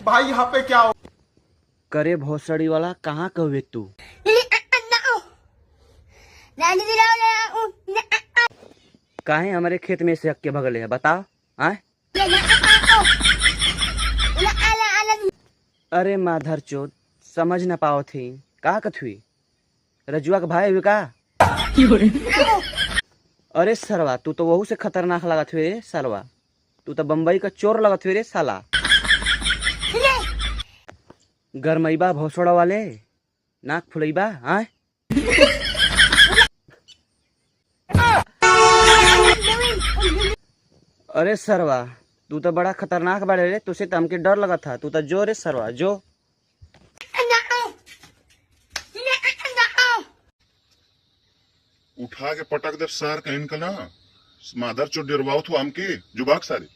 भाई यहाँ पे क्या हो? करे भोसड़ी वाला कहाँ कहुए तू? काहे हमारे खेत में से हक्के भगले है बताओ? आए अरे माधर चोद समझ न पाओ थी का कथुई रजुआ का भाई हुई का? अरे सरवा तू तो वहू से खतरनाक लगत हुए रे सरवा, तू तो बम्बई का चोर लगत हुए रे साला। गरमईबा भोसड़ा वाले नाक फुलईबा आए। अरे सरवा तू तो बड़ा खतरनाक बाड़े रे, तुझसे तो हमके डर लगा था। तू तो जो रे सरवा जो। उठा के पटक दे सार कहीं का ना माधर चो डरवाओ तो हमके जुबाक सारे।